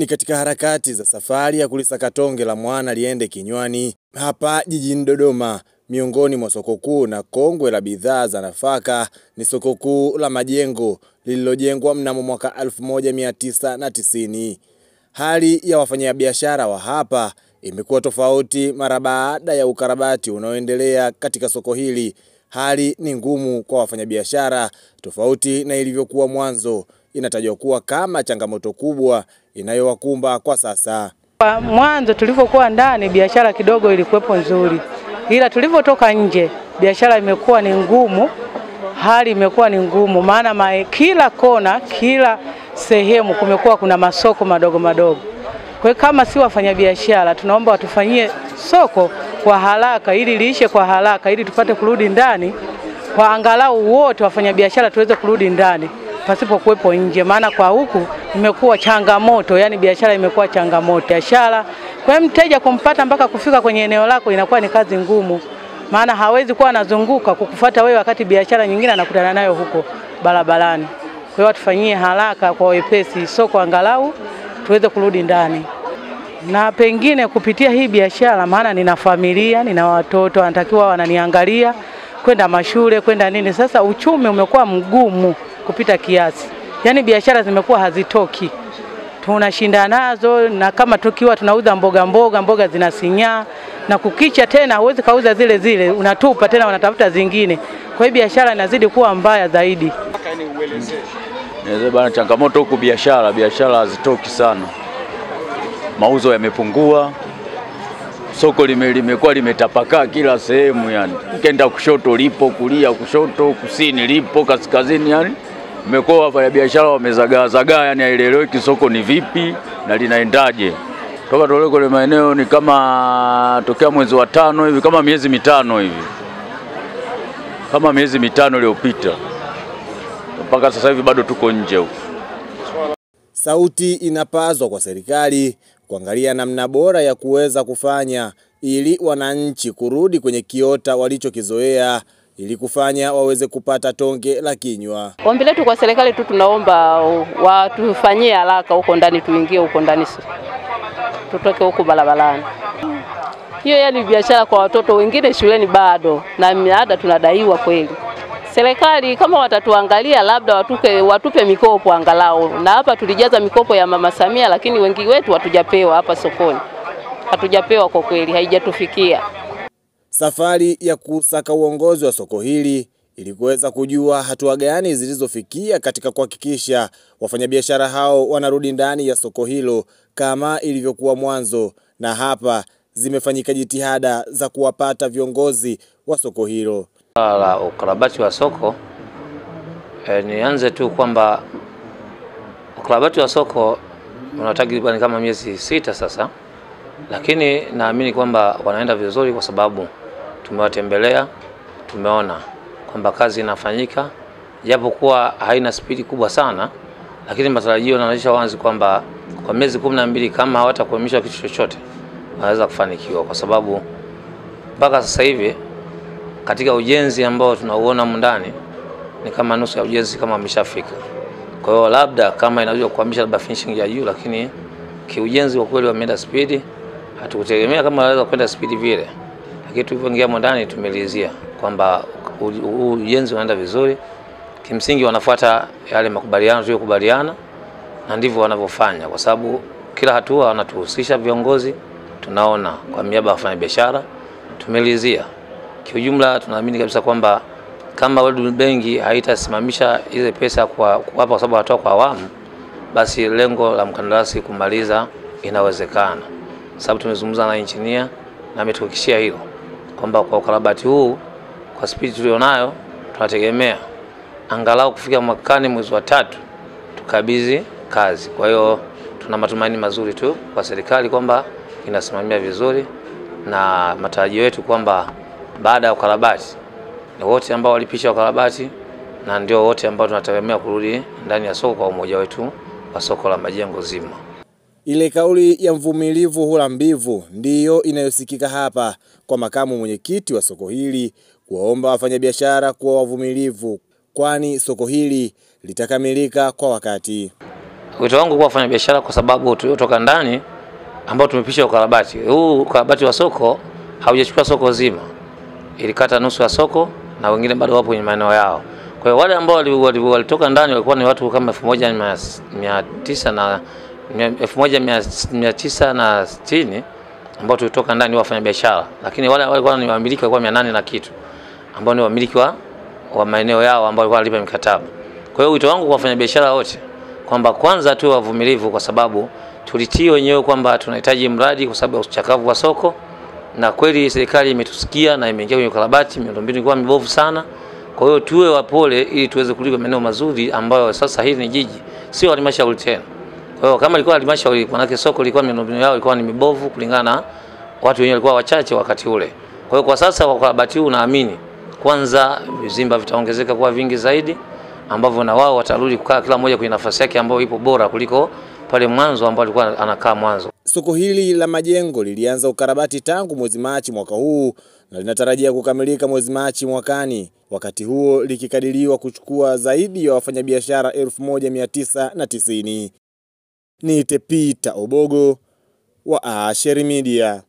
Ni katika harakati za safari ya kulisaka tonge la mwana liende kinywani hapa jijini Dodoma. Miongoni mwa soko kuu na kongwe la bidhaa za nafaka ni soko kuu la Majengo lililojengwa mnamo mwaka 1990. Hali ya wafanyabiashara wa hapa imekuwa tofauti mara baada ya ukarabati unaoendelea katika soko hili. Hali ni ngumu kwa wafanyabiashara tofauti na ilivyokuwa mwanzo. Inatajwa kuwa kama changamoto kubwa inayowakumba kwa sasa. Mwanzo tulipokuwa ndani biashara kidogo ilikuwepo nzuri. Ila tulipotoka nje biashara imekuwa ni ngumu, hali imekuwa ni ngumu maana kila kona, kila sehemu kumekuwa kuna masoko madogo madogo. Kwa hiyo kama si wafanyabiashara tunaomba watufanyie soko kwa haraka ili liishe kwa haraka ili tupate kurudi ndani kwa angalau wote wafanyabiashara tuweze kurudi ndani pasipo kuwepo nje, maana kwa huku imekuwa changamoto, yani biashara imekuwa changamoto. Biashara kwa mteja kumpata mpaka kufika kwenye eneo lako inakuwa ni kazi ngumu, maana hawezi kuwa anazunguka kukufuata wewe wakati biashara nyingine anakutana nayo huko barabarani. Kwa hiyo watufanyie haraka kwa wepesi soko angalau tuweze kurudi ndani. Na pengine kupitia hii biashara, maana nina familia, nina watoto wanatakiwa wananiangalia kwenda mashule, kwenda nini. Sasa uchumi umekuwa mgumu kupita kiasi. Yani biashara zimekuwa hazitoki. Tunashinda nazo, na kama tukiwa tunauza mboga zinasinyaa, na kukicha tena huwezi kauza zile unatupa tena wanatafuta zingine. Kwa hiyo biashara inazidi kuwa mbaya zaidi. Bana, changamoto huku biashara hazitoki sana. Mauzo yamepungua. Soko limekuwa limetapakaa kila sehemu yani. Ukienda kushoto lipo, kulia kushoto, kusini lipo, kaskazini yani. Imekuwa wafanyabiashara wamezagaa yani haieleweki soko ni vipi na linaendaje. Toka toleko ile maeneo ni kama tokea mwezi wa 5 hivi, kama miezi 5 hivi. Kama miezi 5 iliyopita. Mpaka sasa hivi bado tuko nje huko. Sauti inapazwa kwa serikali kuangalia namna bora ya kuweza kufanya ili wananchi kurudi kwenye kiota walichokizoea ili kufanya waweze kupata tonge la kinywa. Ombi letu kwa serikali tu tunaomba watufanyie haraka huko ndani, tuingie huko ndani, tutoke huko barabarani. Hiyo yani biashara kwa watoto wengine shuleni bado na miada tunadaiwa kweli. Serikali kama watatuangalia labda watupe mikopo angalau. Na hapa tulijaza mikopo ya Mama Samia lakini wengi wetu hatujapewa hapa sokoni. Hatujapewa kwa kweli, haijatufikia. Safari ya kusaka uongozi wa soko hili ili kuweza kujua hatua gani zilizofikia katika kuhakikisha wafanyabiashara hao wanarudi ndani ya soko hilo kama ilivyokuwa mwanzo, na hapa zimefanyika jitihada za kuwapata viongozi wa soko hilo. La ukarabati wa soko, nianze tu kwamba ukarabati wa soko unatakriban kama miezi 6 sasa, lakini naamini kwamba wanaenda vizuri kwa sababu tumewatembelea, tumeona kwamba kazi inafanyika, japokuwa haina spidi kubwa sana, lakini matarajio yanaonyesha wazi kwamba kwa miezi 12 kama hawatakuamisha kitu chochote wanaweza kufanikiwa, kwa sababu mpaka sasa hivi katika ujenzi ambao tunauona ndani ni kama nusu ya ujenzi kama umeshafika. Kwa hiyo labda kama inaweza kuhamisha labda finishing ya juu, lakini kiujenzi kwa kweli wameenda speed. Hatukutegemea kama wanaweza kwenda speed vile. Lakini tulipoingia ndani tumelizia kwamba ujenzi unaenda vizuri. Kimsingi wanafuata yale makubaliano tuliyokubaliana na ndivyo wanavyofanya, kwa sababu kila hatua wanatuhusisha viongozi, tunaona kwa niaba ya wafanyabiashara tumelizia. Kiujumla tunaamini kabisa kwamba kama World Bank haitasimamisha ile pesa kwa sababu watoa kwa awamu, basi lengo la mkandarasi kumaliza inawezekana. Sababu tumezungumza na engineer na ametuhakikishia hilo kwamba kwa ukarabati huu kwa speed tulionayo tunategemea angalau kufika mwakani mwezi wa 3 tukabidhi kazi. Kwa hiyo tuna matumaini mazuri tu kwa serikali kwamba inasimamia vizuri, na matarajio yetu kwamba baada ya ukarabati ni wote ambao walipisha ukarabati na ndio wote ambao tunategemea kurudi ndani ya soko kwa umoja wetu wa soko la Majengo zima. Ile kauli ya mvumilivu hula mbivu ndiyo inayosikika hapa kwa makamu mwenyekiti wa soko hili kuwaomba wafanyabiashara kuwa wavumilivu, kwani soko hili litakamilika kwa wakati. wito wangu kwa wafanya biashara, kwa sababu tuliotoka ndani ambao tumepisha ukarabati. Huu ukarabati wa soko haujachukua soko zima, ilikata nusu ya soko na wengine bado wapo kwenye maeneo yao. Kwa hiyo wale ambao walitoka ndani walikuwa ni watu kama 1960 ambao tulitoka ndani wafanya biashara, lakini wale walikuwa ni wamiliki walikuwa 800 na kitu ambao ni wamiliki wa maeneo yao ambao walikuwa wanalipa mikataba. Kwa hiyo wito wangu kwa wafanya biashara wote kwamba kwanza tu wavumilivu, kwa sababu tulitii wenyewe kwamba tunahitaji mradi kwa sababu ya uchakavu wa soko, na kweli serikali imetusikia na imeingia kwenye ukarabati, miundombinu ilikuwa mibovu sana. Kwa hiyo tuwe wapole ili tuweze kulipa maeneo mazuri ambayo sasa hili ni jiji, sio halmashauri tena. Kwa hiyo kama ilikuwa halmashauri, manake soko ilikuwa miundombinu yao ilikuwa ni mibovu kulingana na watu wenyewe walikuwa wachache wakati ule. Kwa hiyo kwa sasa kwa ukarabati huu naamini kwanza vizimba vitaongezeka kwa vingi zaidi, ambavyo na wao watarudi kukaa kila mmoja kwenye nafasi yake ambayo ipo bora kuliko pale mwanzo ambapo alikuwa anakaa mwanzo. Soko hili la Majengo lilianza ukarabati tangu mwezi Machi mwaka huu na linatarajia kukamilika mwezi Machi mwakani, wakati huo likikadiriwa kuchukua zaidi ya wafanyabiashara 1990. Ni Peter Obogo wa Asheri Media.